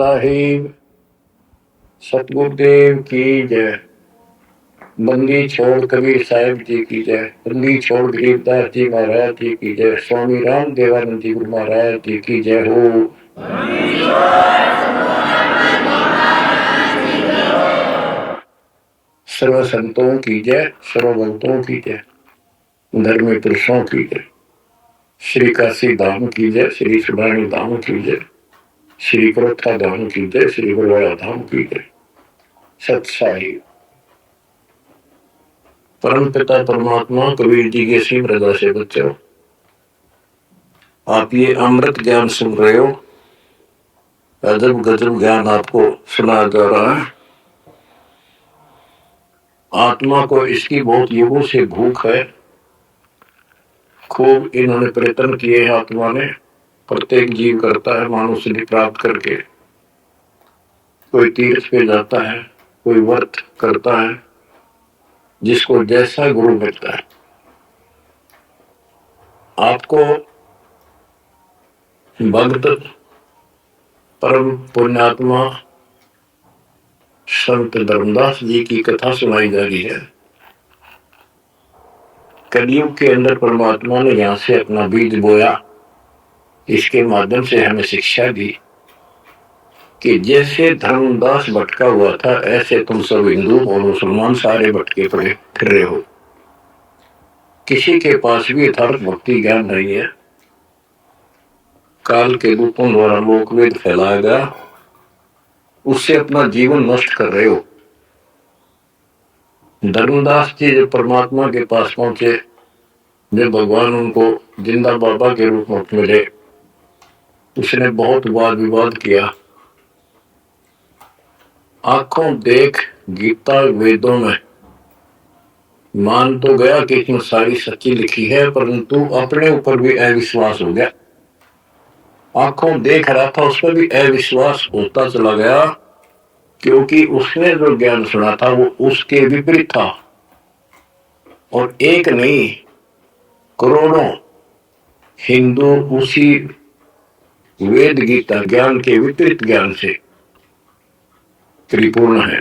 साहिब सतगुरुदेव की जय। बंदी छोड़ कबीर साहिब जी की जय। बंदी छोड़ गरीबदास जी महाराज जी की जय। स्वामी राम देवानंद जी गुरु महाराज जी की जय हो। सर्व संतों की जय, सर्व भक्तों की जय, धर्मी पुरुषों की जय। श्री काशी धाम की जय, श्री सुब्रमण्य धाम की जय, श्री क्रोथा धाम की जय, श्री गुरुवाया धाम की जय। सत साहिब परम पिता परमात्मा कबीर जी के सिंह हृदय से बच्चों, आप ये अमृत ज्ञान सुन रहे हो। अजब गजब ज्ञान आपको सुनाया जा रहा है। आत्मा को इसकी बहुत युगों से भूख है। खूब इन्होंने प्रयत्न किए हैं। आत्मा ने प्रत्येक जीव करता है मानव सिद्धि प्राप्त करके। कोई तीर्थ पे जाता है, कोई व्रत करता है, जिसको जैसा गुरु मिलता है। आपको भक्त परम पुण्यात्मा संत धर्मदास जी की कथा सुनाई जा रही है। कलयुग के अंदर परमात्मा ने यहां से अपना बीज बोया। इसके माध्यम से हमें शिक्षा दी कि जैसे धर्मदास भटका हुआ था, ऐसे तुम सब हिंदू और मुसलमान सारे भटके पड़े फिर रहे हो। किसी के पास भी यथार्थ भक्ति ज्ञान नहीं है। काल के दूतों द्वारा लोकवेद फैलाया गया, उससे अपना जीवन नष्ट कर रहे हो। धर्मदास जी जब परमात्मा के पास पहुंचे, जब भगवान उनको जिंदा बाबा के रूप में मिले, उसने बहुत वाद विवाद किया। आंखों देख गीता वेदों में मान तो गया कि इसमें सारी सच्ची लिखी है, परंतु अपने ऊपर भी अविश्वास हो गया। आंखों देख रहा था, उस पर भी अविश्वास होता चला गया, क्योंकि उसने जो ज्ञान सुना था वो उसके विपरीत था। और एक नहीं, करोड़ों हिंदू उसी वेद गीता ज्ञान के विपरीत ज्ञान से परिपूर्ण है।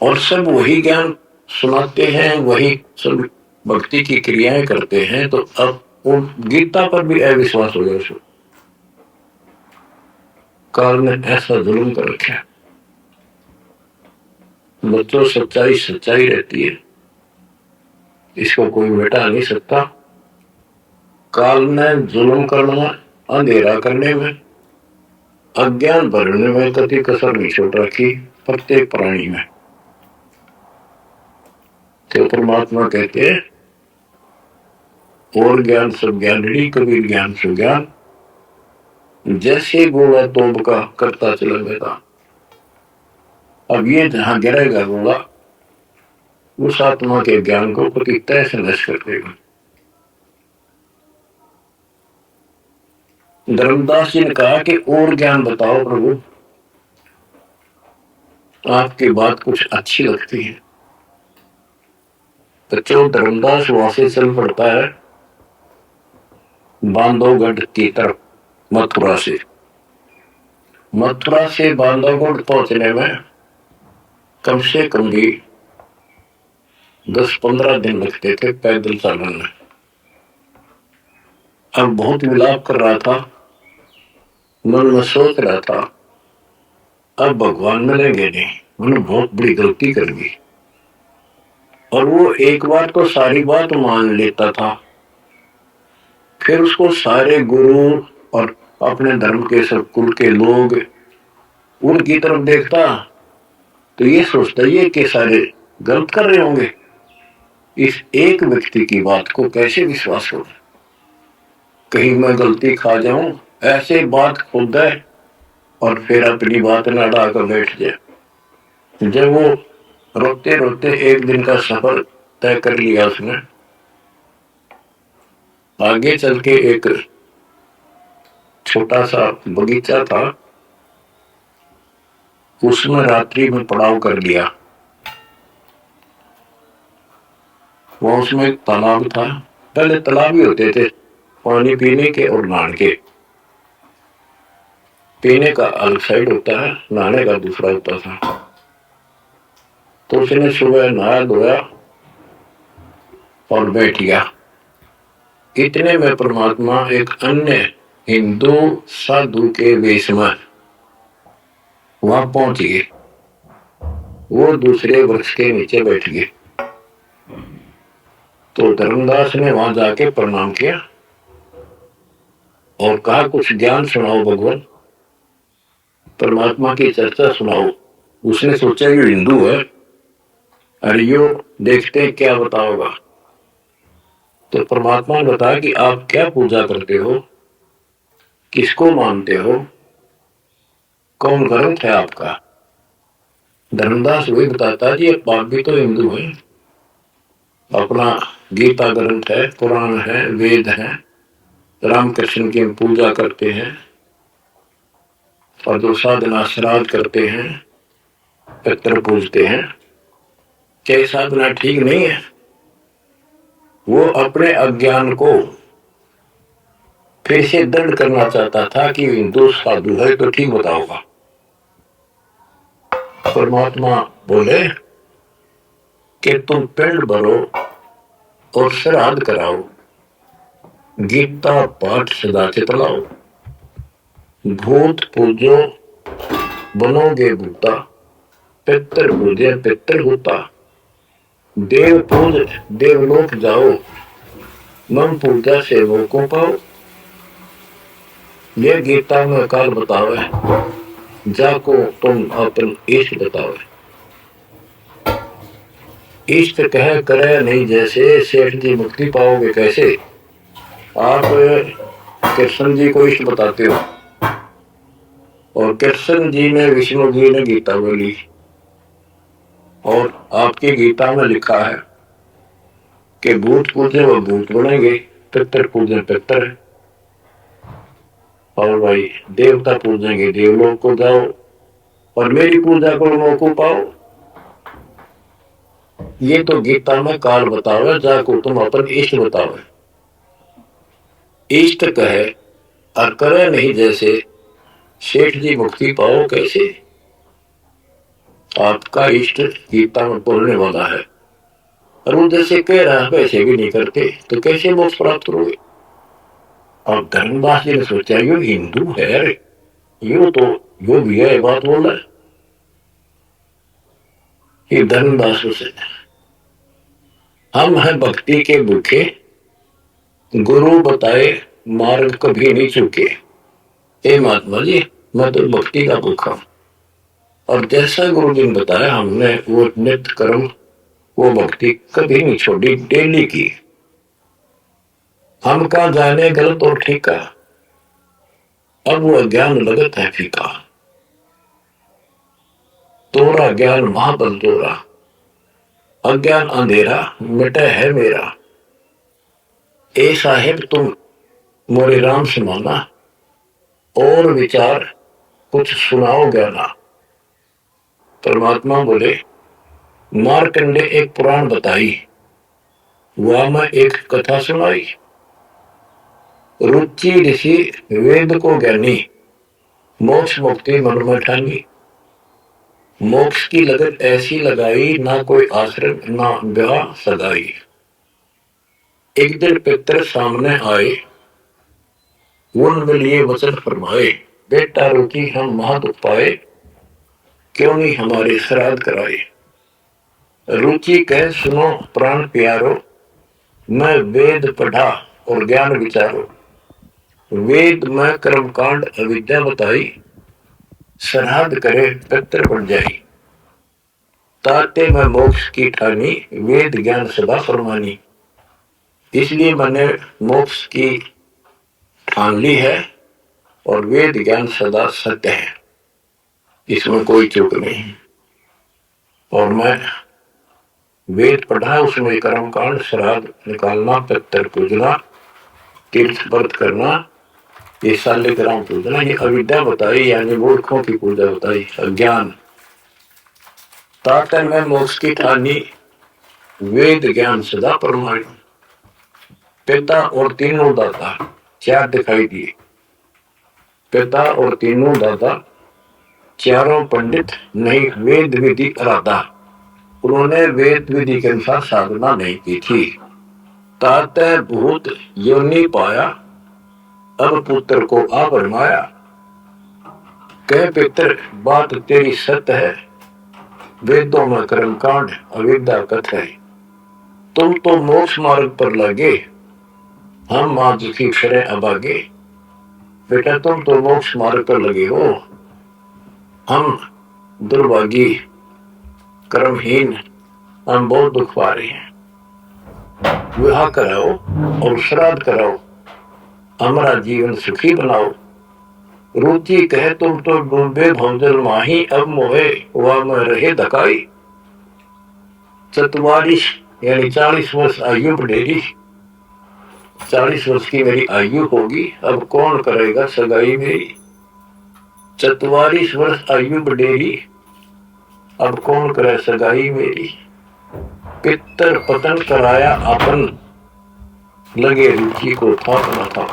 और सब वही ज्ञान सुनाते हैं, वही सब भक्ति की क्रियाएं करते हैं। तो अब वो गीता पर भी अविश्वास हो गया। काल ने ऐसा जुल्म कर रखा है। बच्चों, सच्चाई सच्चाई रहती है, इसको कोई मिटा नहीं सकता। काल ने जुल्म करना, अंधेरा करने में, अज्ञान भरने में कभी कसर नहीं छोड़ रखी प्रत्येक प्राणी में। तो परमात्मा कहते हैं, और ज्ञान सब ज्ञानी कबीर ज्ञान सब ज्ञान। जैसे गोला तोब का करता चला गया, अब ये जहां गिरेगा गोला, उस आत्मा के ज्ञान को पति तय से नष्ट कर देगा। धर्मदास जी ने कहा कि और ज्ञान बताओ प्रभु, आपकी बात कुछ अच्छी लगती है। बच्चों, धर्मदास वहां से चल पड़ता है बांधवगढ़ की तरफ, मथुरा से। मथुरा से बांधवगढ़ पहुंचने में कम से कम भी 10-15 दिन लगते थे पैदल चलने में। अब बहुत विलाप कर रहा था, मन में सोच रहा था, अब भगवान मिलेंगे नहीं, मैंने बहुत बड़ी गलती कर दी। और वो एक बार तो सारी बात मान लेता था, फिर उसको सारे गुरु और अपने धर्म के सब कुल के लोग उनकी तरफ देखता तो ये सोचता ये कि सारे गलत कर रहे होंगे, इस एक व्यक्ति की बात को कैसे विश्वास करूं, कहीं मैं गलती खा जाऊं, ऐसे बात खुद है और फिर अपनी बात न अड़ाकर बैठ जाए। जब वो रोते रोते एक दिन का सफर तय कर लिया उसने, आगे चल के एक छोटा सा बगीचा था, उसमें रात्रि में पड़ाव कर लिया। वहां उसमें एक तालाब था, पहले तालाब ही होते थे पानी पीने के और नहाने के। पीने का अलग साइड होता है, नहाने का दूसरा होता था। तो उसने सुबह नहाया धोया और बैठ गया। इतने में परमात्मा एक अन्य हिंदू साधु के वेश में वहां पहुंच गए। वो दूसरे वृक्ष के नीचे बैठ गए। तो धर्मदास ने वहां जाके प्रणाम किया और कहा, कुछ ज्ञान सुनाओ भगवान, परमात्मा की चर्चा सुनाओ। उसने सोचा ये हिंदू है, अरे यो देखते क्या बताओगा। तो परमात्मा ने बताया कि आप क्या पूजा करते हो, किसको मानते हो, कौन ग्रंथ है आपका। धर्मदास वही बताता जी, आप भी तो हिंदू है, अपना गीता ग्रंथ है, कुरान है, वेद है, रामकृष्ण की पूजा करते हैं और जो साधना श्राद्ध करते हैं, पितर पूजते हैं। क्या साधना ठीक नहीं है? वो अपने अज्ञान को फिर से दृढ़ करना चाहता था कि हिंदू साधु है तो ठीक बताओगा। परमात्मा बोले कि तुम पिंड भरो और श्राद्ध कराओ, गीता पाठ सदा चितलाओ, भूत पूजो बनोगे भूता, पितर पूजे पितर होता, देव पूज देवलोक जाओ, मन पूजा सेवों को पाओ। ये गीता में काल बतावे, जाको तुम अपन इष्ट बतावे। इष्ट कह करे नहीं जैसे, सेठ जी मुक्ति पाओगे कैसे। आप कृष्ण जी को इष्ट बताते हो और कृष्ण जी ने विष्णु जी ने गीता बोली और आपकी गीता में लिखा है कि भूत पूजे वो भूत बनेंगे, पितर पूजे पितर, और भाई देवता पूजेंगे देवलोक को जाओ और मेरी पूजा को लोगों को पाओ। ये तो गीता में काल बतावे, जाको तुम अपन इष्ट बतावे। इष्ट कहे और करे नहीं जैसे, सेठ जी मुक्ति पाओ कैसे। आपका इष्ट गीता में बोलने वाला है और वो जैसे कह रहा है वैसे भी नहीं करते तो कैसे मोक्ष प्राप्त करोगे। और धर्मदास जी ने सोचा यो हिंदू है, यो तो यो भी है बात बोल रहा है। ये धर्मदास से हम हैं भक्ति के भूखे, गुरु बताए मार्ग कभी नहीं चुके। हे महात्मा जी, मैं तो भक्ति का भूखा हूं और जैसा गुरु जी ने बताया हमने वो नित्य कर्म वो भक्ति कभी नहीं छोड़ी, डेली की। हम कहा जाने गलत और ठीक का, अब वो ज्ञान लगत है फीका। तोरा ज्ञान महाबल तोरा, अज्ञान अंधेरा मिटे है मेरा। ए साहेब तुम मोरे राम से माना, और विचार कुछ सुनाओ ज्ञाना। परमात्मा बोले, मारकंडे एक पुराण बताई, वहां में एक कथा सुनाई। रुचि ऋषि वेद को ज्ञानी, मोक्ष मुक्ति मन में ठानी। मोक्ष की लगन ऐसी लगाई, ना कोई आश्रम ना ब्याह सगाई। एक दिन पितर सामने आए, उन लिए वचन फरमाए, बेटा रुचि हम महादुख पाए, क्यों नहीं हमारे श्राद्ध कराए। रुचि कह सुनो प्राण प्यारो, मैं वेद पढ़ा और ज्ञान विचारो। वेद में कर्मकांड अविद्या बताई, श्राद्ध करे पितर बन जाई। ताते में मोक्ष की ठानी, वेद ज्ञान सदा फरमानी। इसलिए मैंने मोक्ष की ठान ली है और वेद ज्ञान सदा सत्य है, इसमें कोई चूक नहीं। और मैं वेद पढ़ा, उसमें कर्मकांड, श्राद्ध निकालना, पितर पूजना, तीर्थ व्रत करना, ये शालिग्राम पूजना, ये अविद्या बताई, यानी मूर्खों की पूजा बताई, अज्ञान। ताते में मोक्ष की ठानी, वेद ज्ञान सदा परमाणु। पिता और तीनों दाता चार दिखाई दिए। पिता और तीनों दादा, चारों पंडित नहीं वेद विधि अराधा। उन्होंने वेद विधि के अनुसार साधना नहीं की थी। ताते भूत योनि पाया, अब पुत्र को आ फरमाया। कह पितर बात तेरी सत्य है, वेदों में कर्मकांड अविद्या कथ है। तुम तो मोक्ष मार्ग पर लगे, हम आज की फिरे अभागे। बेटा तुम तो मोक्ष मार्ग पर लगे हो, हम दुर्भागी कर्महीन, हम बहुत दुख पा रहे हैं। विवाह कराओ और श्राद्ध कराओ, हमारा जीवन सुखी बनाओ। रुचि कहे तुम तो डूबे भवजल माही, अब मोहे वह में रहे धकाई। 44 यानी 40 वर्ष आयु बढ़ेगी, 40 वर्ष की मेरी आयु होगी, अब कौन करेगा सगाई मेरी। 44 वर्ष आयु बढ़ेगी, अब कौन करे सगाई मेरी। पितर पतन कराया अपन, लगे रुचि को थाप न थाप।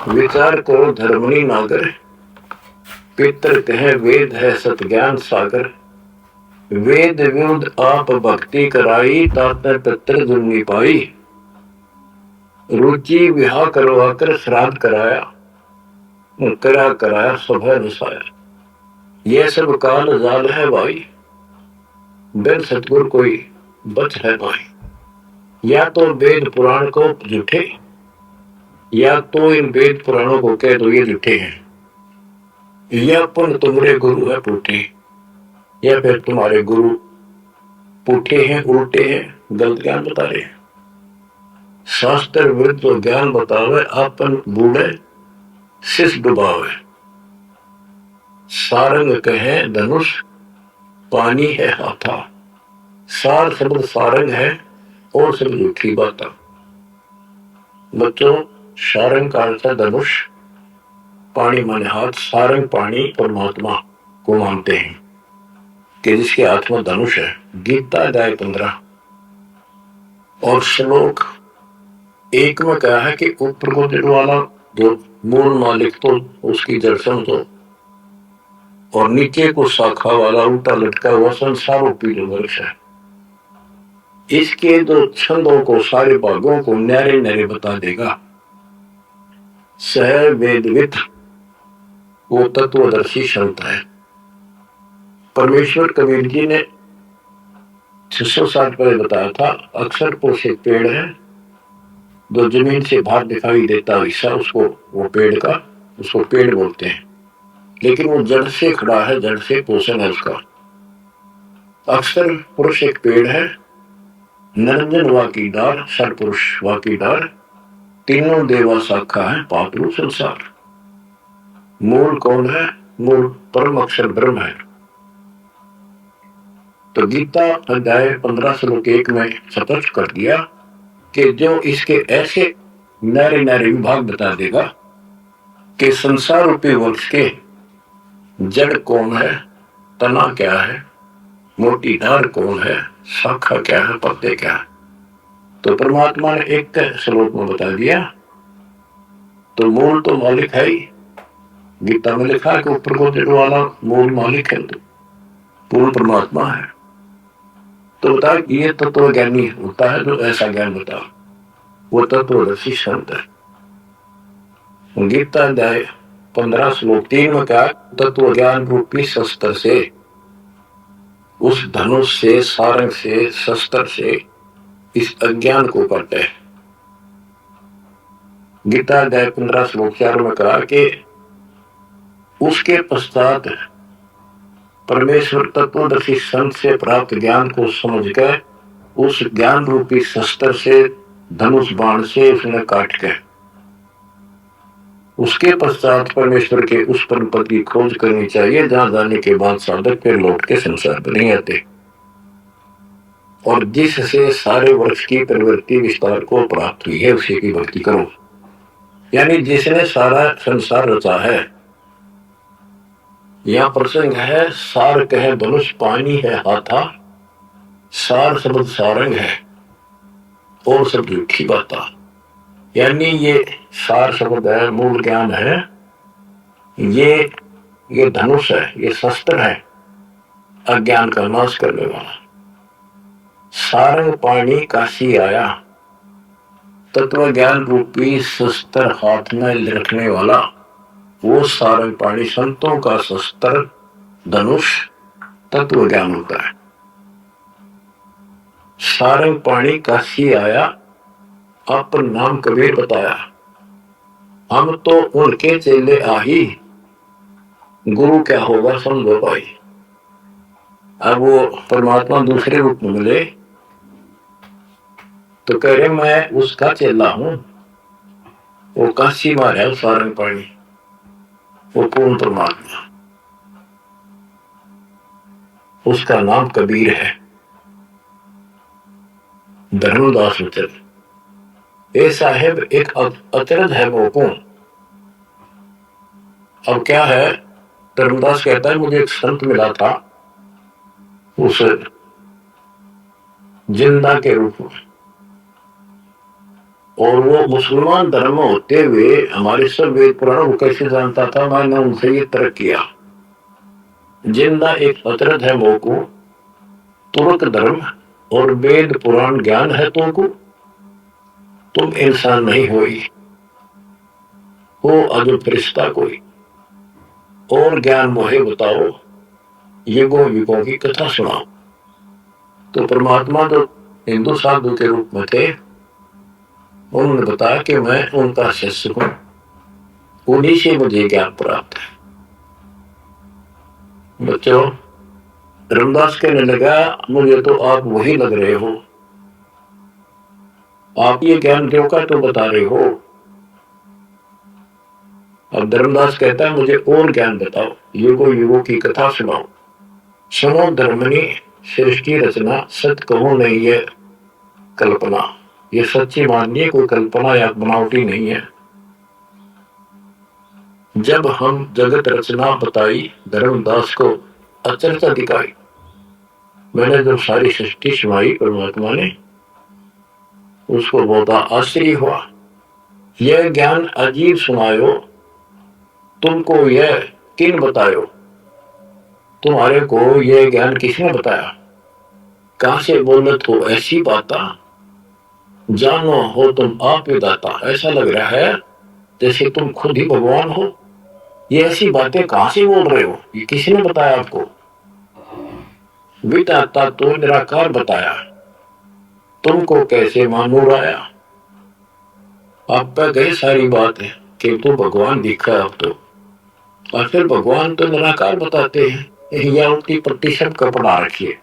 विचार करो धर्मनी नागर, पितर कहे वेद है सत ज्ञान सागर। वेद विरुद्ध आप भक्ति कराई, ताते पितर जुर्मी पाई। रुचि विवाह करवाकर श्राद्ध कराया, कराया सभा नसाया। यह सब काल जाल है भाई, बिन सतगुर कोई बच है भाई। या तो वेद पुराण को झूठे, या तो इन वेद पुराणों को कह दो ये झूठे हैं, या पुन तुम्हारे गुरु है पूठे, या फिर तुम्हारे गुरु पूठे हैं, उल्टे हैं, गलत ज्ञान बता रहे हैं। शास्त्र विरुद्ध तो ज्ञान बतावे, आपन बूढ़े शिष डुबावे। सारंग कहे धनुष, पानी है हाथा। सार शब्द सारंग है और सब झूठी बात। बच्चों सारंग का अर्थ है धनुष, पानी माने हाथ। सारंग पानी परमात्मा को मानते हैं कि जिसके हाथ में धनुष है। गीता अध्याय 15 और श्लोक 1 में कहा है कि ऊपर को देने वाला जो मूल मालिक तो उसकी दर्शन तो, और नीचे को शाखा वाला उल्टा लटका हुआ संसार रूपी जो वृक्ष है, इसके दो छंदों को, सारे भागों को न्यारे न्यारे बता देगा। सह वेदविद वो तत्वदर्शी शब्द है। परमेश्वर कबीर जी ने 600 साल पहले बताया था, अक्सर पुरुष एक पेड़ है जो जमीन से बाहर दिखाई देता हिस्सा, उसको वो पेड़ का उसको पेड़ बोलते हैं, लेकिन वो जड़ से खड़ा है, जड़ से पोषण है उसका। अक्सर पुरुष एक पेड़ है, निरंजन वाकी डार, सरपुरुष वाकी डार, तीनों देवा शाखा है, पापरू संसार। मूल कौन है? मूल परम अक्षर ब्रह्म है। तो गीता अध्याय 15 श्लोक 1 में स्पष्ट कर दिया कि जो इसके ऐसे नारे नारे विभाग बता देगा कि संसार रूपी वृक्ष के जड़ कौन है, तना क्या है, मोटी डार कौन है, शाखा क्या है, पत्ते क्या है। तो परमात्मा ने एक श्लोक में बता दिया। तो मूल तो मालिक है ही, गीता में लिखा है कि ऊपर को देने वाला मूल मालिक है, तो पूर्ण परमात्मा है। तो बता ये तत्व ज्ञानी होता है जो ऐसा ज्ञान बता, वो तत्वदर्शी शब्द है। गीता अध्याय 15 श्लोक 3 में कहा, तत्व ज्ञान रूपी शस्त्र से, उस धनुष से, सारंग से, शस्त्र से इस अज्ञान को काटे। गीता अध्याय 15 श्लोक 4 में कहा कि उसके पश्चात परमेश्वर तत्वदर्शी संत से प्राप्त ज्ञान को समझकर उस ज्ञान रूपी शस्त्र से, धनुष बाण से उसने काट के, उसके पश्चात परमेश्वर के उस परम पद की खोज करनी चाहिए जहां जाने के बाद साधक फिर लौट के संसार पर नहीं आते, और जिससे सारे वर्ष की प्रवृत्ति विस्तार को प्राप्त हुई है उसी की भक्ति करो। यानी जिसने सारा संसार रचा है। यह प्रसंग है, सार कहे धनुष, पानी है हाथा। सार शब्द सारंग है और सब झूठी बात। यानी ये सार शब्द है, मूल ज्ञान है, ये धनुष है, ये शस्त्र है अज्ञान का नाश करने वाला। सारंग पाणी काशी आया, तत्व ज्ञान रूपी शस्त्र हाथ में रखने वाला वो सारंग पाणी, संतों का शस्त्र धनुष तत्व ज्ञान होता है। सारंग पाणी काशी आया, अपन नाम कबीर बताया, हम तो उनके चेले आही, गुरु क्या होगा समझो भाई। अब वो परमात्मा दूसरे रूप में मिले तो कह रहे मैं उसका चेला हूं। वो काशी मार है सारंग पाणी, वो पूर्ण परमात्मा, उसका नाम कबीर है। धर्मदास वचन ए साहेब एक अचरज है वो कौन। अब क्या है, धर्मदास कहता है मुझे एक संत मिला था उस जिंदा के रूप में, और वो मुसलमान धर्म में होते हुए हमारे सब वेद पुराण को कैसे जानता था, मैंने उनसे ये तर्क किया। जिंदा एक अचरज है मोको, तुर्क धर्म और वेद पुराण ज्ञान है तुमको, तुम इंसान नहीं होई हो अजब फरिश्ता कोई, और ज्ञान मोहे बताओ, युगों युगों की कथा सुनाओ। तो परमात्मा जो हिंदू साधु के रूप में थे, उन्होंने बताया कि मैं उनका शिष्य हूं, उन्हीं से मुझे ज्ञान प्राप्त है। बच्चों, रामदास कहने लगा मुझे तो आप वही लग रहे हो, आप ये ज्ञान क्यों का तो बता रहे हो। अब धर्मदास कहता है मुझे और ज्ञान बताओ, युगों युगों की कथा सुनाओ। सुनो धर्मनी सृष्टि रचना, सत्य कहो नहीं ये कल्पना, ये सच्ची मानिए कोई कल्पना या बनावटी नहीं है। जब हम जगत रचना बताई, धर्मदास को अचरज दिखाई। मैंने जब सारी सृष्टि सुनाई परमात्मा ने, उसको बहुत आश्चर्य हुआ। यह ज्ञान अजीब सुनायो, तुमको यह किन बतायो, तुम्हारे को यह ज्ञान किसने बताया। कहां से बोलत हो ऐसी बात, जानो हो तुम आप विदाता। ऐसा लग रहा है जैसे तुम खुद ही भगवान हो, ये ऐसी बातें कहां से बोल रहे हो, ये किसने बताया आपको। विदाता तो निराकार बताया, तुमको कैसे मालूम आया। आप पे गई सारी बात है कि तू भगवान दिखा है अब तो, और फिर भगवान तो निराकार बताते हैं, या उनकी प्रतिशत का पढ़ा रखिए।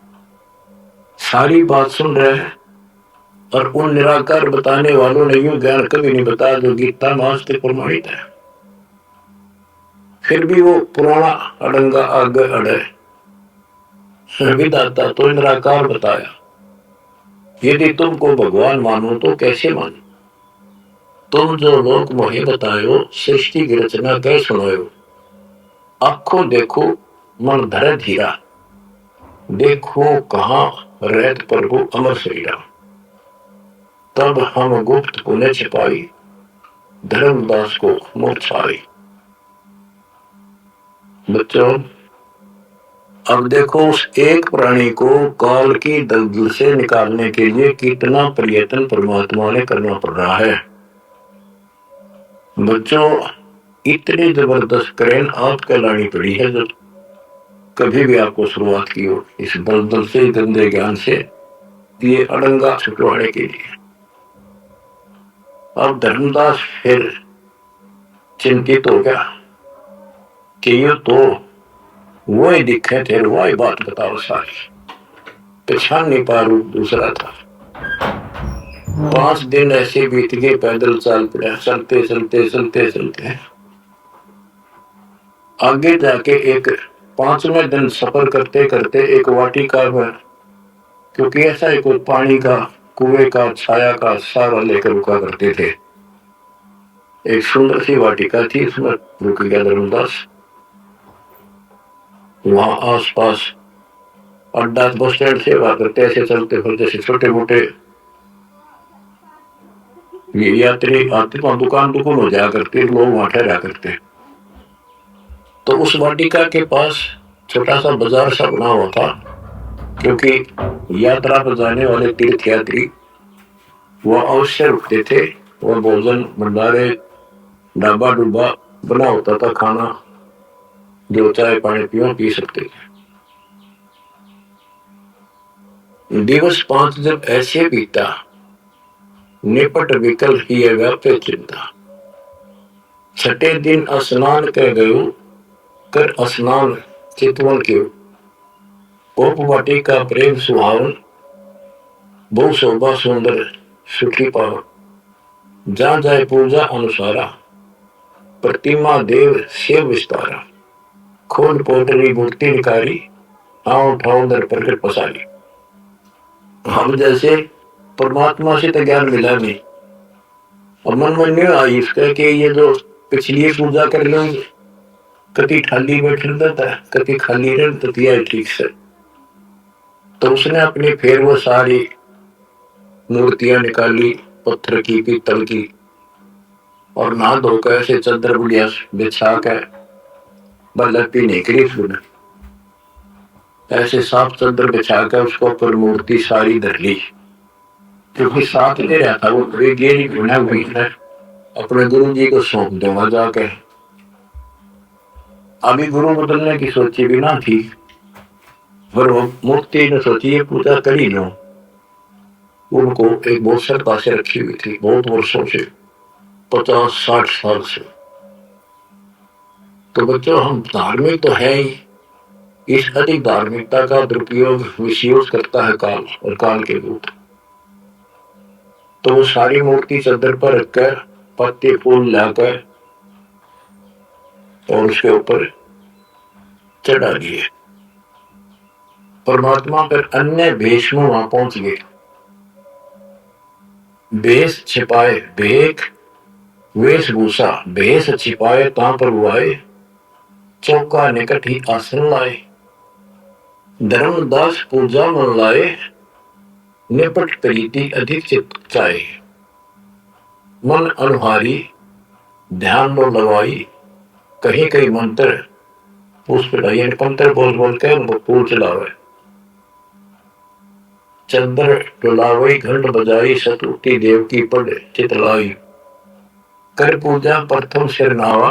सारी बात सुन रहे हैं और उन निराकार बताने वालों ने यूं ज्ञान कभी नहीं बताया जो गीता मास से प्रमाणित है। फिर भी वो पुराना अड़ंगा आगे अड़े, विदाता तो निराकार बताया, यदि तुमको भगवान मानो तो कैसे मानो। तुम जो लोग मोहे बतायो, सृष्टि की रचना कह सुनायो। आंखों देखो मन धरे धीरा, देखो कहां रहत प्रभु अमर शरीरा। तब हम गुप्त पुण्य छिपाई, धर्मदास को मूर्छा आई। बच्चों, अब देखो उस एक प्राणी को काल की दलदल से निकालने के लिए कितना प्रयत्न परमात्मा ने करना पड़ रहा है। बच्चों, इतनी जबरदस्त क्रेन आपको लानी पड़ी है जब कभी भी आपको शुरुआत की हो इस दलदल से, गंदे ज्ञान से, ये अड़ंगा छुटवाने के लिए। अब धर्मदास फिर चिंतित हो गया कि ये तो वो ही दिखे थे, वो ही बात बताओ सारी, पहचान नहीं पा रूप दूसरा था। 5 दिन ऐसे बीत गए, पैदल चल पड़े, चलते चलते चलते चलते आगे जाके एक 5वें दिन सफर करते करते एक वाटिका में, क्योंकि ऐसा ही कोई पानी का कुएं का छाया का सहारा लेकर रुका करते थे, एक सुंदर सी वाटिका थी, उसमें रुक गया धर्मदास। वहां आसपास अड्डा बस स्टैंड से वहां करते ऐसे चलते फिरते से छोटे मोटे यात्री आते, वहां दुकान हो जाया करते, लोग वहां ठहरा करते। तो उस वाटिका के पास छोटा सा बाजार सा बना हुआ था, क्योंकि यात्रा पर जाने वाले तीर्थ यात्री वह अवश्य रुकते थे और भोजन भंडारे ढाबा डूबा बना होता था, खाना जो चाय पानी पियो पी सकते थे। दिवस 5 जब ऐसे बीता, निपट विकल ही व्याप्य चिंता। छठे दिन स्नान कह गयो, कर स्नान चितवन क्यों। उपवाटी का प्रेम सुहावन, बहु शोभा सुंदर सुखी पाव। जहाँ जाए पूजा अनुसारा, प्रतिमा देव शिव विस्तारा। खोल पोटली मूर्ति निकारी, आओ ठाव दर प्रकट पसारी। हम जैसे परमात्मा से तो ज्ञान मिला नहीं, और मन में नहीं आई इसका कि ये जो पिछली पूजा कर लो, कभी खाली बैठ रहता है, कभी खाली रहता है ठीक से। तो उसने अपनी फिर वो सारी मूर्तियां निकाली, पत्थर की पीतल की, और नहा धोकर ऐसे चद्दर बुढ़िया बिछा कर बल्लपी नहीं करी उसने, ऐसे साफ चद्दर बिछा कर उसको ऊपर मूर्ति सारी धर ली, क्योंकि साथ ले रहा था वो गेरी गुना हुई है, अपने गुरु जी को सौंप दूंगा जाकर। अभी गुरु बदलने की सोची भी ना थी, पर वो मूर्ति ने सोची ये पूजा कर ही लो। उनको एक बोसर पासे रखी हुई थी बहुत वर्षों से, 50-60 साल से। तो बच्चों, हम धार्मिक तो है ही, इस अधिक धार्मिकता का दुरुपयोग मिसयूज करता है काल और काल के दूत। तो वो सारी मूर्ति चद्दर पर रखकर पत्ते फूल लाकर और उसके ऊपर चढ़ा दिए। परमात्मा पर अन्य भेष में वहां पहुंच गए। भेष छिपाए भेख, वेशभूषा भेष छिपाए ता पर हुआए। चौका निकट ही आसन लाए, धर्मदास पूजा मन लाए। निपट प्रीति अधिक चित चाहे, मन अनुहारी ध्यान लो लगाई। कहीं कहीं मंत्र पुष्प मंत्र बोल बोल के उनको फूल चलावे। चंद्र डुलावई घंट बजाई, सतुति देव की पढ़ चितलाई। कर पूजा प्रथम सिर नावा,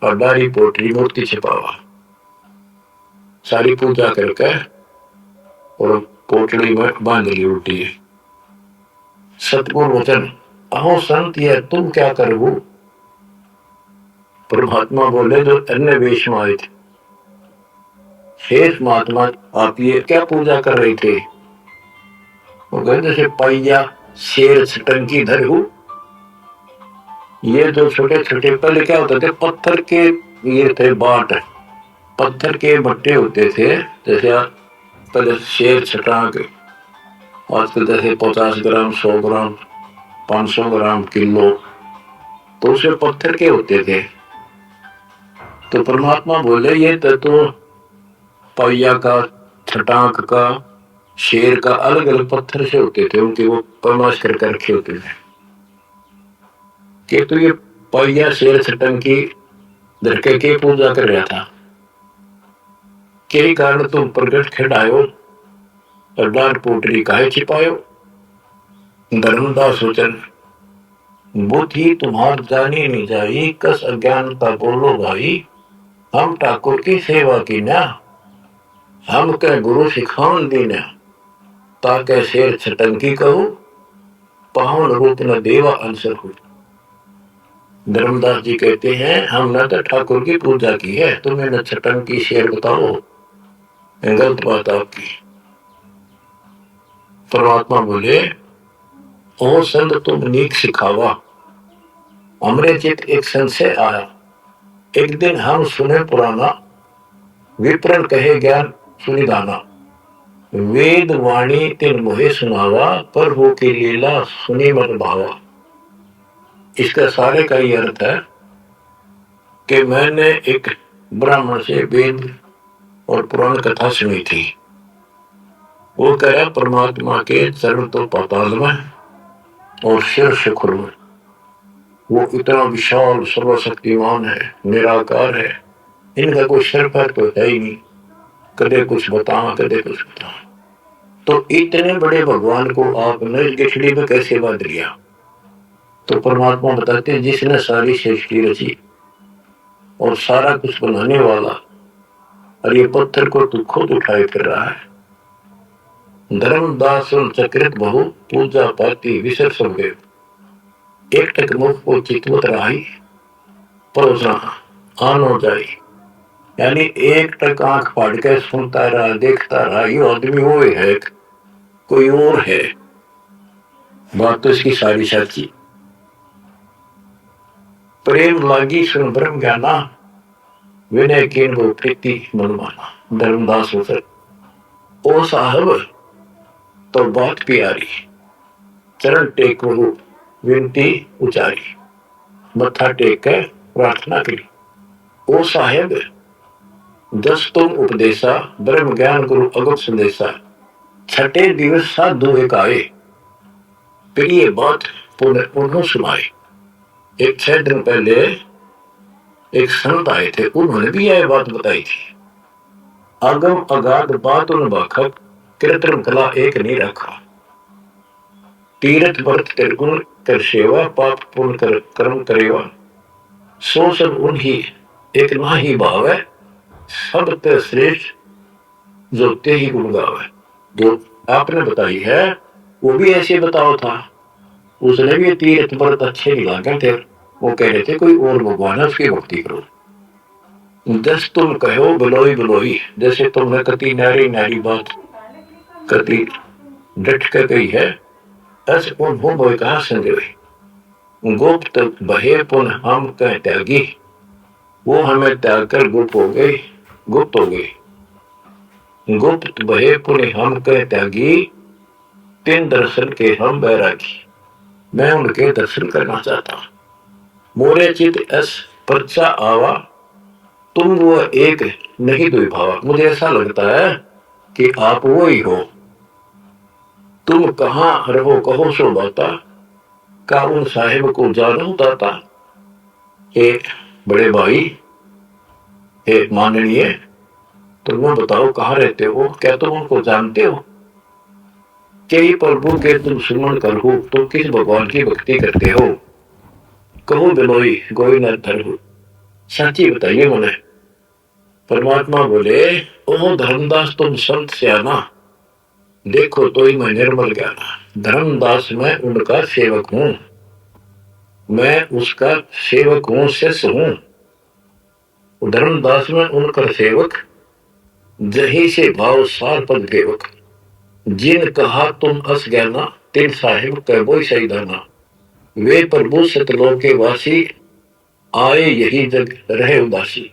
और डारी पोटरी मूर्ति छिपावा। सारी पूजा करके और पोटली में बांध ली उल्टी। सतगुरु वचन, अहो संत ये तुम क्या करो। परमात्मा बोले जो अन्य वेश में आए थे, शेष महात्मा आप ये क्या पूजा कर रहे थे। वो कहते जैसे पैया शेर छटंकी धर हूं। ये जो छोटे छोटे पहले क्या होते थे, पत्थर के ये थे बाट, पत्थर के भट्टे होते थे। जैसे पहले शेर छटांक, आजकल जैसे 50 ग्राम 100 ग्राम 500 ग्राम किलो, तो उसे पत्थर के होते थे। तो परमात्मा बोले ये तो पैया का, छटांक का, शेर का अलग अलग पत्थर से होते थे, उनके वो परमाश कर रखे होते थे। कि तो ये पैया शेर छटंकी धरके के पूजा कर रहा था, के कारण तुम प्रगट खिड़ायो और डार पोटरी काहे छिपायो। धर्मदास वचन, बुद्धि तुम्हार जानी नहीं जाई, कस अज्ञानता बोलो भाई। हम ठाकुर की सेवा की ना, हम के गुरु सिखावन दीना। ताके शेर छटंकी कहूं, पावन रूप न देवा अंसर हो। धर्मदास जी कहते हैं हमने तो ठाकुर की पूजा की है, तुम्हें न छटंकी शेर बताओ, गलत बात आपकी। परमात्मा बोले ओ संत तुम नीक सिखावा। हमरे चित एक संशय आया, एक दिन हम सुने पुराना, विप्रण कहे ज्ञान सुनिधाना। वेद वाणी तिन मोहे सुनावा, प्रभु की लीला सुनी मन भावा। इसका सारे का ये अर्थ है कि मैंने एक ब्राह्मण से वेद और पुराण कथा सुनी थी। वो कह रहा परमात्मा के चरण तो पाताल में और सिर शिखर में, वो इतना विशाल सर्वशक्तिमान है, निराकार है, इनका कोई सिर पैर तो है ही नहीं, कदे कुछ बताओ कदे कुछ बताओ। तो इतने बड़े भगवान को आपने गिठड़ी में कैसे बांध लिया? तो परमात्मा बताते हैं जिसने सारी सृष्टि रची और सारा कुछ बनाने वाला, और ये पत्थर को तू खुद उठाए फिर रहा है। धर्मदास चक्रित बहु पूजा पाती विसर सब गए, एक टक मुख को चितवत रही परोसना आनो जाई। यानी एक टक आंख फाड़ के सुनता रहा देखता रहा, ये आदमी वो है कोई और है, बात तो इसकी सारी सच्ची। प्रेम लागी सुन ब्रह्म ज्ञाना, विनय कीन वो प्रीति मन माना। धर्मदास होकर ओ साहब तो बात प्यारी, चरण टेक वो विनती उचारी, मत्था टेक के प्रार्थना करी। ओ साहेब दस तुम उपदेशा, ब्रह्म ज्ञान गुरु अगम संदेशा, छठे दिवस साधु एक आए, फिर ये बात उन्होंने सुनाई। एक 6 दिन पहले एक संत आए थे, उन्होंने भी यह बात बताई थी। आगम अगाध बात उन बाखक, कृत्रिम कला एक नहीं रखा, तीर्थ व्रत त्रिगुण कर सेवा, पाप पुण्य कर कर्म करेवा, सो सब उन्हीं एक ना ही भाव है, सब ते श्रेष्ठ जो ते ही गुण गावे। जो आपने बताई है वो भी ऐसे बताओ था, उसने भी तीर्थ व्रत अच्छे नहीं लागे थे, वो कह रहे थे कोई और भगवान है उसकी भक्ति करो। दस तुम कहो बिलोई बिलोई, जैसे तुमने कति नारी नारी बात कति डट कर गई है, ऐसे उन हो बोई कहा संजय। गुप्त बहे पुन हम कह त्यागी, वो हमें त्याग कर गुप्त हो गई, गुप्त हो गई। गुप्त बहे पुन हम कह त्यागी, तीन दर्शन के हम बैरागी। मैं उनके दर्शन करना चाहता हूं। मोरे चित एस परचा आवा, तुम वो एक नहीं दुई भावा। मुझे ऐसा लगता है कि आप वो ही हो, तुम कहां रहो कहो सो बाता, का उन साहिब को जानो दाता। एक बड़े भाई, एक माननीय, तुम बताओ कहां रहते हो, क्या तुम उनको जानते हो? कई प्रभु के तुम सुमन कर हो, तुम किस भगवान की भक्ति करते हो? कहो बिलोई गोई न धर हो, सच्ची बताइए मुझे। परमात्मा बोले ओ धर्मदास तुम संत सियाना, देखो तो ही मैं निर्मल ज्ञाना। धर्मदास मैं उनका सेवक हूं, मैं उसका सेवक हूं, शिष्य हूं। धर्मदास में उनका सेवक, जही से भाव सार पद देवक। जिन कहा तुम अस ज्ञाना, तिन साहिब कह बोई सही दाना। वे प्रभु सतलोक के वासी, आए यही जग रहे उदासी।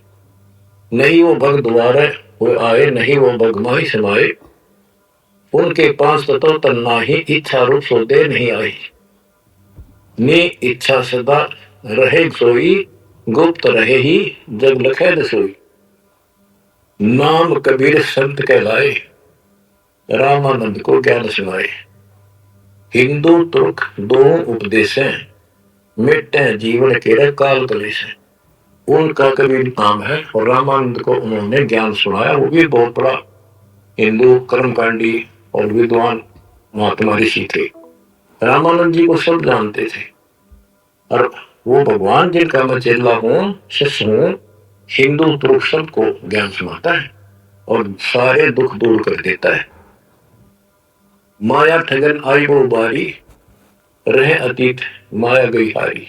नहीं वो भग द्वारे वो आए, नहीं वो भग माही समाये। उनके पास तत्व तन्ना ही, इच्छा रूप सोते नहीं आई। नी इच्छा सदा रहे सोई, गुप्त रहे ही जग लखे सोई। नाम कबीर संत कहलाए, रामानंद को ज्ञान सुनाए। हिंदू तुर्क दो उपदेशें, मिटे जीवन के काल कलेश। उनका कबीर नाम है और रामानंद को उन्होंने ज्ञान सुनाया। वो भी बहुत बड़ा हिंदू कर्मकांडी और विद्वान महात्मा ऋषि थे। रामानंद जी को सब जानते थे और वो भगवान जिनका मैं चेला हूं, शिष्य हूं, हिंदू तुर्क सबको ज्ञान सुनाता है और सारे दुख दूर कर देता है। माया ठगन आई वो बारी, रहे अतीत माया गई हारी।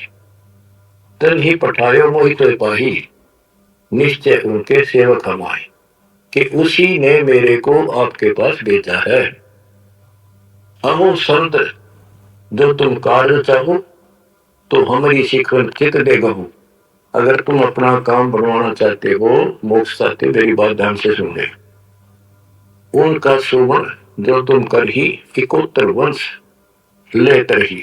तन ही पठायो मोहित पाही, निश्चय उनके सेवक हम आए। कि उसी ने मेरे को आपके पास भेजा है। अहो संत जो तुम कार्य चाहो, तो हमारी शिकवन चित देगा हूं। अगर तुम अपना काम बनवाना चाहते हो, मोक्ष चाहते, मेरी बात ध्यान से सुनने। उनका सुमन जो तुम कर ही, इकोत्तर वंश लेतर ही।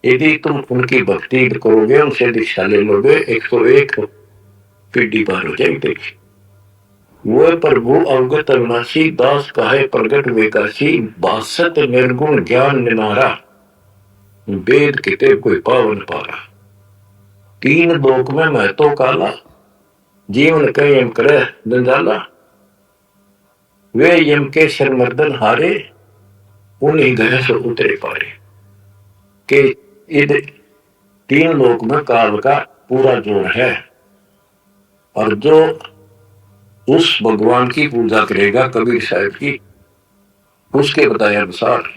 यदि तुम उनकी भक्ति करोगे, उनसे दीक्षा ले लोगे, 101 पीढ़ी पार हो जाएगी। वो प्रभु अवगत अविनाशी, दास काहे प्रगट विकासी। 62 निर्गुण ज्ञान निनारा, वेद किते कोई पावन पारा। तीन लोक में मैं तो काला, जीवन के यम करे जंजाला, वे यम के शरमर्दन हारे, उन्हीं गए से उतरे पारे। के इन तीन लोक में काल का पूरा जोड़ है। और जो उस भगवान की पूजा करेगा कबीर साहब की, उसके बताए अनुसार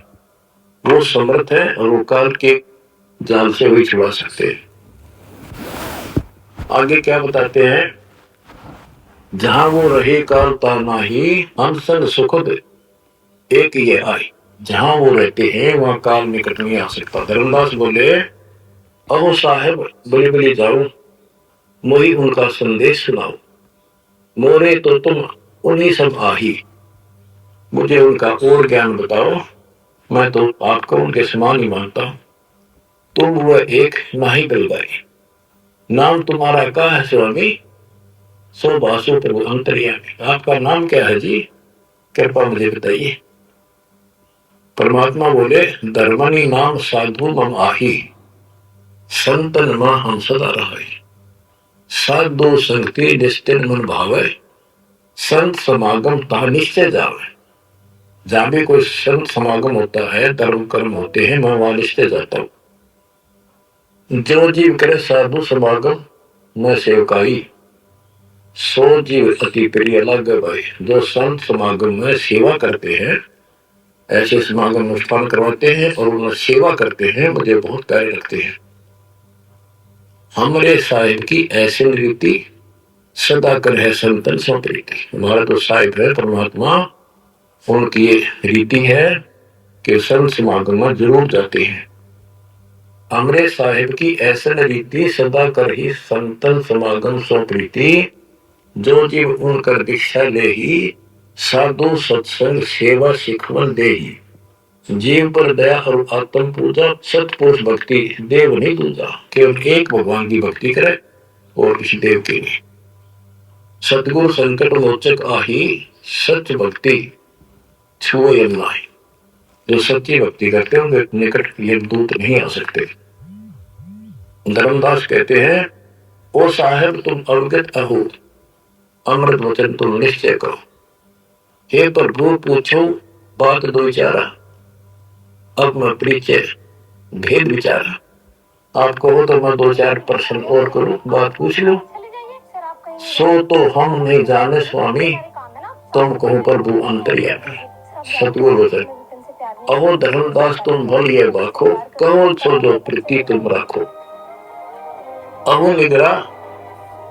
वो समर्थ है और वो काल के जाल से भी छुड़ा सकते हैं। आगे क्या बताते हैं, जहां वो रहे काल ताना ही, अनसन सुखद एक ये आए। जहां वो रहते हैं वहां काल निकट नहीं आ सकता। धर्मदास बोले, अहो साहेब बड़े बड़े जाओ, मोही उनका संदेश सुनाओ, मोरे तो तुम उन्हीं सब आही, मुझे उनका और ज्ञान बताओ, मैं तो आपको उनके समान ही मानता हूं। तुम वह एक नाही गल गए, नाम तुम्हारा क्या है स्वामी, सो बासु प्रभु अंतर्यामी। आपका नाम क्या है जी, कृपा मुझे बताइए। परमात्मा बोले, धर्मनी नाम साधु मम आही, संतन मां हम सदा रहे, साधु संगति निस्तिन मन भावे, संत समागम ता निश्चय जावे। जहां भी कोई संत समागम होता है, धर्म कर्म होते हैं, मैं वहां निश्चय जाता हूं। जो जीव करे साधु समागम मैं सेवकाई, सो जीव अति प्रिय लग भाई। जो संत समागम में सेवा करते हैं, ऐसे समागम अनुष्ठान करवाते हैं और उनमें सेवा करते हैं, मुझे बहुत प्यारे लगते हैं। हमरे साहिब की ऐसी रीति सदा कर है संतन सो प्रीति। हमारा तो साहिब है परमात्मा, उनकी ये रीति है कि संत समागम में जरूर जाते हैं। हमरे साहिब की ऐसी रीति सदा कर ही संतन समागम सो प्रीति, जो जीव उनकर दीक्षा ले ही, साधु सत्संग सेवा सिखवन दे ही। जीव पर दया और आत्म पूजा, सतपुरुष भक्ति देव नहीं दूजा। केवल एक भगवान की भक्ति करे और इस देव की नहीं। सतगुरु संकट मोचक आही, सच भक्ति छुए नाही। जो सच्ची भक्ति करते हैं उनके निकट ये दूत नहीं आ सकते। धर्मदास कहते हैं, ओ साहेब तुम अवगत अहो, अमृत वचन तुम निश्चय करो। हे प्रभु पूछो बात दो विचारा, अब मैं परिचय भेद विचारा। आप कहो तो मैं दो चार प्रश्न और करूं, बात पूछ लो। सो तो हम नहीं जाने स्वामी, तुम कहो प्रभु अंतर्यामी। सतगुरु वचन, अहो धर्मदास तुम भलिए बाखो, कहो सो जो प्रीति तुम राखो। अहो निगरा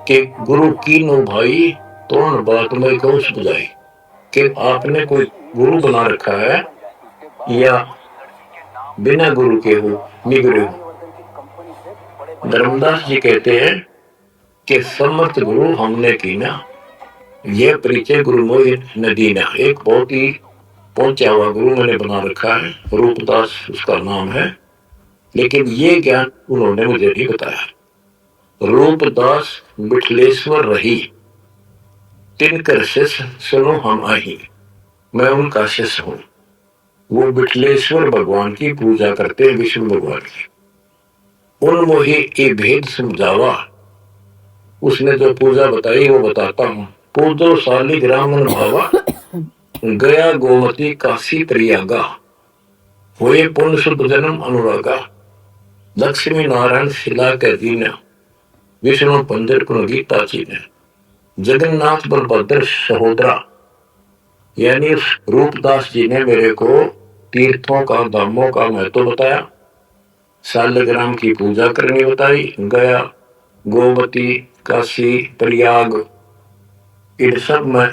के गुरु की नो भाई, तो बात में कहो बुझाई। कि आपने कोई गुरु बना रखा है या बिना गुरु के हो निगरे हो। धर्मदास जी कहते हैं कि समर्थ गुरु हमने की ना, ये परिचय गुरु मोहि नदीना। एक बहुत ही पहुंचा हुआ गुरु मैंने बना रखा है, रूपदास उसका नाम है, लेकिन ये ज्ञान उन्होंने मुझे नहीं बताया। रूपदास बिठलेश्वर रही, तिनकर शिष्य सुनो हम आही। मैं उनका शिष्य हूं। वो बिठलेश्वर भगवान की पूजा करते हैं, विष्णु भगवान की। उन मोहि ये भेद समझावा, उसने जो पूजा बताई वो बताता हूं। पूजो शालिग्राम भावा, गया गोमती काशी प्रयागा, हुए पुण्य शुद्ध जन्म अनुरागा। लक्ष्मी नारायण शिला के दीना, विष्णु पंजर कुन गीता चीने। जगन्नाथ बलभद्र सहोदरा, यानी रूपदास जी ने मेरे को तीर्थों का धामों का महत्व बताया, शालिग्राम की पूजा करनी बताई, गया गोमती काशी प्रयाग इन सब में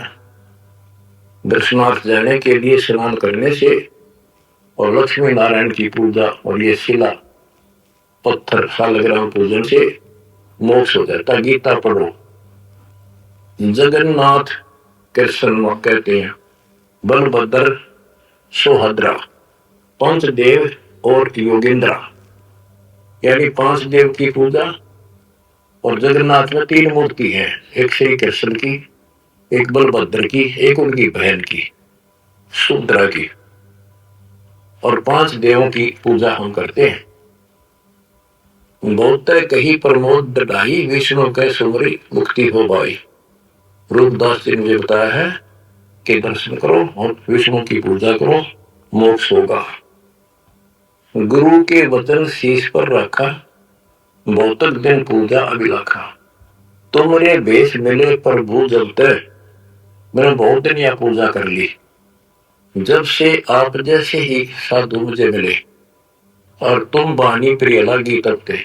दर्शनार्थ जाने के लिए स्नान करने से और लक्ष्मी नारायण की पूजा और ये शिला पत्थर शालिग्राम पूजन से मोक्ष हो जाता। गीता पढ़ो। जगन्नाथ कृष्ण कहते हैं, बलभद्र सोहद्रा, पंच देव और योगेंद्रा, यानी पांच देव की पूजा। और जगन्नाथ में तीन मूर्ति है, एक श्री कृष्ण की, एक बलभद्र की, एक उनकी बहन की सुभद्रा की। और पांच देवों की पूजा हम करते हैं। बहुत कही प्रमोद ढाई, विष्णु के सुमरी मुक्ति हो भाई। रूपदास जी ने मुझे बताया है कि दर्शन करो और विष्णु की पूजा करो, मोक्ष होगा। गुरु के वचन शीश पर रखा, बहुतक दिन पूजा अभिलाखा। तुमरे भेष मिले प्रभु जब तक, मैंने बहुत दिन यह पूजा कर ली। जब से आप जैसे ही साधु मुझे मिले और तुम वाणी प्रिय लगी तब ते,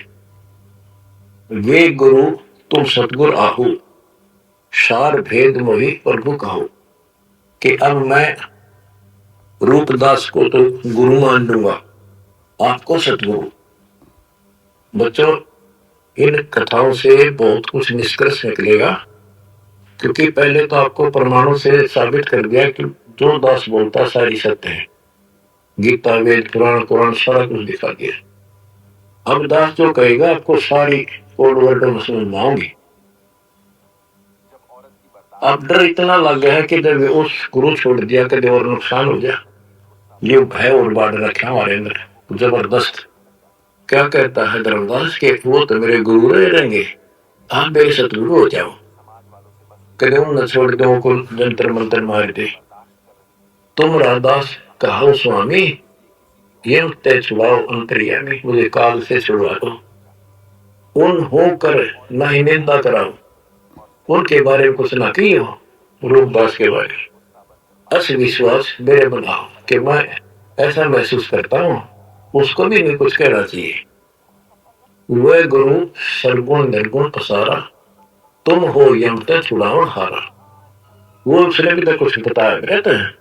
वे गुरु तुम सतगुर आहू, सार भेद मोहि प्रभु कहो। कि अब मैं रूपदास को तो गुरु मान लूंगा, आपको सतगुरु। बच्चों, इन कथाओं से बहुत कुछ निष्कर्ष निकलेगा, क्योंकि पहले तो आपको प्रमाणों से साबित कर दिया कि जो दास बोलता सारी सत्य है। गीता, वेद, पुराण, कुरान सारा कुछ दिखा दिया। अब दास जो कहेगा आपको सारी कोड वर्ड में समझ में आऊंगी। अब डर इतना लग गया है कि जब उस गुरु छोड़ दिया कभी और नुकसान हो जाए, ये भय और बाढ़ रखा हमारे अंदर जबरदस्त। क्या कहता है धर्मदास के वो तो मेरे गुरु रहेंगे, आप मेरे सतगुरु हो जाओ। कदे न छोड़ दो को जंतर मंत्र मार दे, तुम रामदास कहो स्वामी, ये तय छुड़ाओ अंतर्यामी, मुझे काल से छुड़वा दो। उन होकर ना ही निंदा कराओ, उनके बारे में कुछ ना की हो, रूपदास के बारे में अस विश्वास मेरे बनाओ कि मैं ऐसा महसूस करता हूं, उसको भी नहीं कुछ कहना चाहिए। वह गुरु सर्वगुण निर्गुण पसारा, तुम हो यम तक छुड़ाओ हारा। वो उसने भी तो कुछ बताया रहते हैं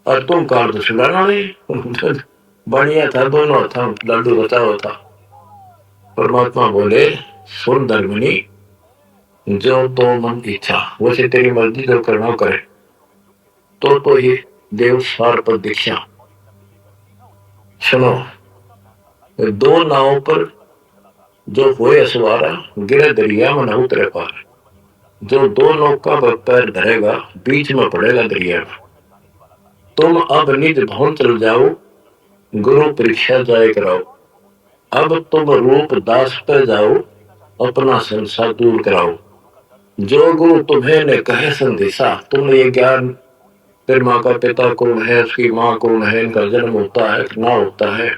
और तुम काल तो छुड़ाना नहीं। बढ़िया था, दोनों था, लड्डू बचाओ था। परमात्मा बोले सुन धर्मनी, जो तो मन इच्छा, वैसे तेरी मर्जी जो करना करे, तो ये देव सार पर दीक्षा। सुनो, दो नावों पर जो होए सवारा, गिरे दरिया में न उतरे पार। जो दो नौका पर पैर धरेगा, बीच में पड़ेगा दरिया में। तुम अब निज भवन चल जाओ, गुरु परीक्षा जाए कराओ। अब तुम रूप दास पे जाओ, अपना संसार दूर कराओ। जो गुरु तुम्हें ने कहे संदेशा, तुमने ये ज्ञान, फिर माँ का पिता कौन है, उसकी माँ कौन है, इनका जन्म होता है कि ना होता है,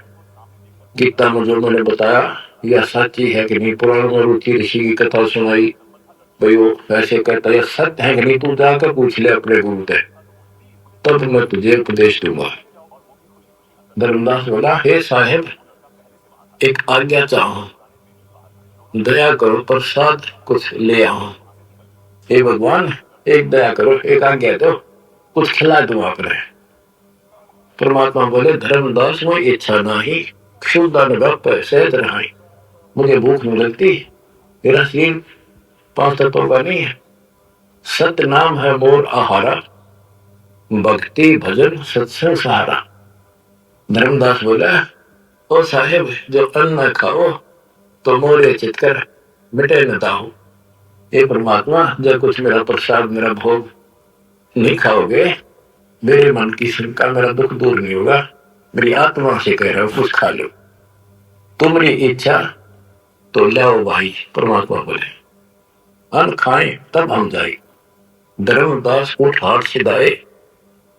गीता में जो मैंने बताया यह सच्ची है कि नहीं, पुराण में रुचि ऋषि की कथा सुनाई, भाई वो ऐसे कहता है सत्य है कि नहीं, तू जाकर पूछ ले अपने गुरु से, तब मैं तुझे उपदेश दूंगा। धर्मदास बोला, हे साहेब एक आज्ञा चाहो, दया करो प्रसाद कुछ ले आओ। हे भगवान एक दया करो, एक आज्ञा दो, कुछ खिला दूं आपने। परमात्मा बोले, धर्मदास वो इच्छा नहीं, क्षुद्र सहज रहा, मुझे भूख नहीं लगती, मेरा शरीर 5 तत्वों का नहीं है। सत्य नाम है मोर आहारा, भक्ति भजन सत्संग सहारा। धर्मदास बोला, ओ साहेब जो अन्न खाओ तो मोरे चितकर मिटे न दाहो। ये परमात्मा जब कुछ मेरा प्रसाद, मेरा भोग नहीं खाओगे, मेरे मन की शंका, मेरा दुख दूर नहीं होगा। मेरी आत्मा से कह रहा हूं कुछ खा लो, तुम्हारी इच्छा तो लाओ भाई। परमात्मा बोले, अन्न खाए तब हम जाए। धर्मदास उठ हाथ सिधाए,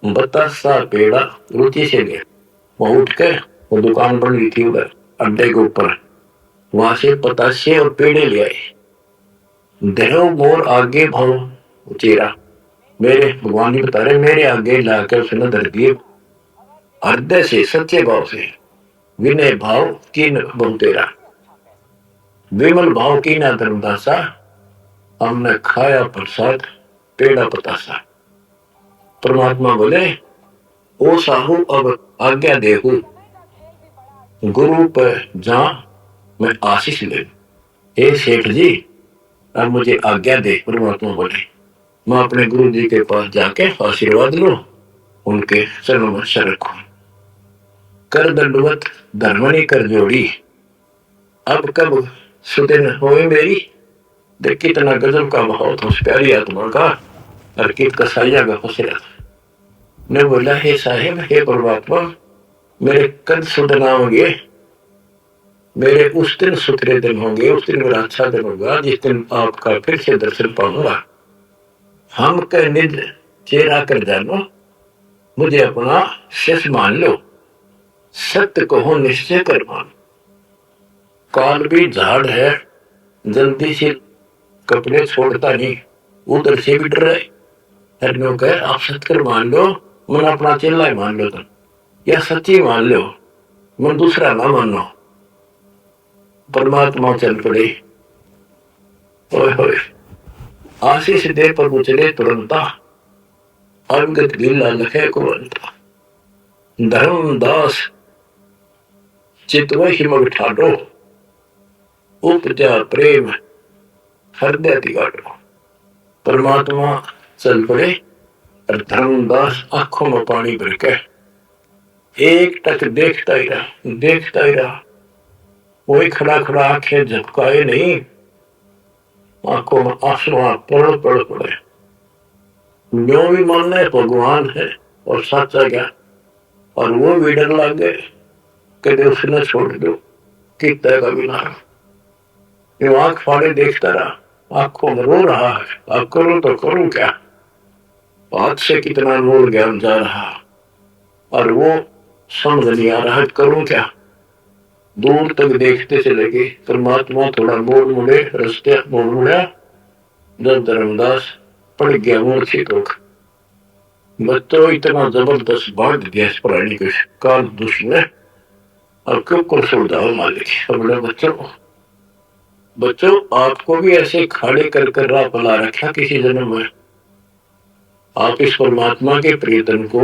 बतासा पेड़ा रुचि से गए। वो उठ के, वो दुकान बन रही थी उधर अड्डे के ऊपर, वहां से पतासे और पेड़े ले आए। देहो मोर आगे भाव चेरा, मेरे भगवान जी बता रहे, मेरे आगे लाकर उसने धर दिए हृदय से, सच्चे भाव से। विनय भाव की बहु तेरा, विमल भाव की ना धर्मदासा, हमने खाया प्रसाद पेड़ा पतासा। परमात्मा बोले, ओ साहू अब आज्ञा देहू, गुरु पर जा मैं आशीष ले। हे शेख जी अब मुझे आज्ञा दे। परमात्मा बोले, मैं अपने गुरु जी के पास जाके आशीर्वाद लूं, उनके चरणों में सर रखूं। कर दंडवत धर्मनी कर जोड़ी, अब कब सुदिन होए मेरी। देख कितना गजब का भाव था उस प्यारी आत्मा का, और कित कसाइया का फसरा। ने बोला, हे साहेब, हे परमात्मा, मेरे कद सुधना होंगे, मेरे उस दिन सुथरे दिन होंगे, उस दिन मेरा अच्छा दिन होगा जिस दिन आपका फिर से दर्शन पाऊंगा। हम के निज चेहरा कर जानो, मुझे अपना शिष मान लो, सत्य कहो निश्चय कर मान। काल भी झाड़ है, जल्दी से कपड़े छोड़ता नहीं, उधर से भी डर रहे। हरनो कहे आप सत्य कर मान लो, मन अपना चेला ही मान लो तुम, या सच्ची मान लो, मन दूसरा ना मानो। परमात्मा चल पड़े, ओए होए आशीष दे प्रभु चले तुरंता, अवगत गिल्ला लखे कुरंता। धर्मदास चितव हिमग ठाडो, उपजा प्रेम हृदय तिगाड़ो। परमात्मा चल पड़े और धर्मदास आंखों में पानी भर के एक टक देखता ही रहा, देखता ही रहा। वही खड़ा खड़ा आंखें झपकाए नहीं, आंखों में आंसू पड़ पड़ पड़े। जो भी मानना भगवान है और सच्चा ज्ञान, और वो भी डर लग गए कि उसने छोड़ दो कितना का बिना। ये आंख फाड़े देखता रहा, आंखों में रो रहा है, अब करूं तो करूं क्या, हाथ से कितना रोल ज्ञान जा रहा और वो समझ नहीं आ रहा करूं क्या। दूर तक देखते चले गए। परमात्मा थोड़ा मोड़ मुड़े, रास्ते मोड़ मुड़ा, जब धर्मदास पड़ गया मूर्छित होकर। बच्चों इतना जबरदस्त बांध दिया इस प्राणी के काल दुश्मन, अब क्यों कर समझाओ मालिक अपने बच्चों को। बच्चों आपको भी ऐसे खड़े कर कर राह पला रखा किसी जन्म में। आप इस परमात्मा के प्रियतन को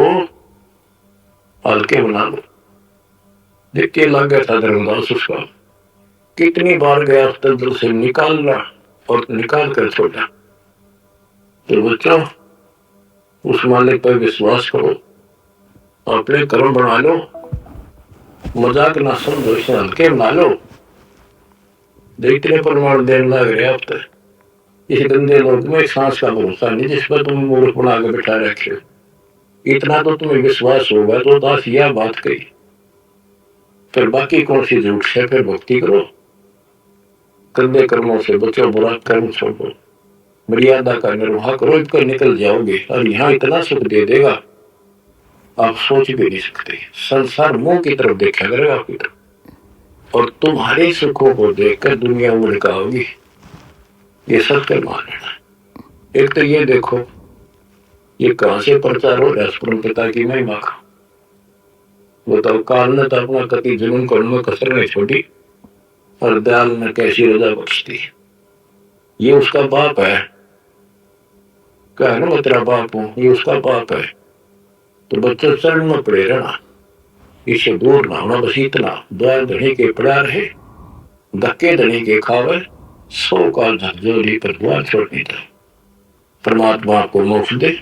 हल्के बना लो। देखिए लग गया था धर्मदास उसका, कितनी बार गया तंत्र से निकालना और निकाल कर छोड़ा। तो बच्चों उस मालिक पर विश्वास करो, अपने कर्म बना लो, मजाक ना समझो, इसे हल्के बना लो। देखते प्रमाण देने लग रहे अब तक इस गंदे लोग में सांस का भरोसा नहीं, जिस पर तुम मूर्ख बना के बैठा रखे हो। इतना तो तुम्हें विश्वास होगा तो दास यह बात कही, फिर बाकी कौन सी झूठ से, फिर भक्ति करो, गंदे कर्मों से बचो, बुरा कर्म छोड़ो, मर्यादा का निर्वाह करो, इनकर निकल जाओगे और यहाँ इतना सुख दे देगा आप सोच भी नहीं सकते। संसार मुंह की तरफ देखा करेगा आपकी तरफ, और तुम्हारे सुखों को देखकर दुनिया मुड़का होगी। ये सत्य मान लेना। एक तो ये देखो ये कहां से प्रचार हो रहा है पिता की महिमा का। बताओ काल ने तो अपना कति जुनून को उनमें कसर नहीं छोड़ी और दयाल ने कैसी रजा बख्शती। ये उसका बाप है, कह ना मैं तेरा बाप हूं, ये उसका बाप है। तो बच्चों चरण में पड़े रहना, इसे दूर ना होना, बस इतना द्वार धनी के पड़ा रहे, धक्के धनी के खावे, 100 काल झकझोरी पर द्वार छोड़नी था। परमात्मा आपको मोक्ष दे,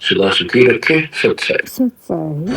सदा सुखी रखे। सत्संग।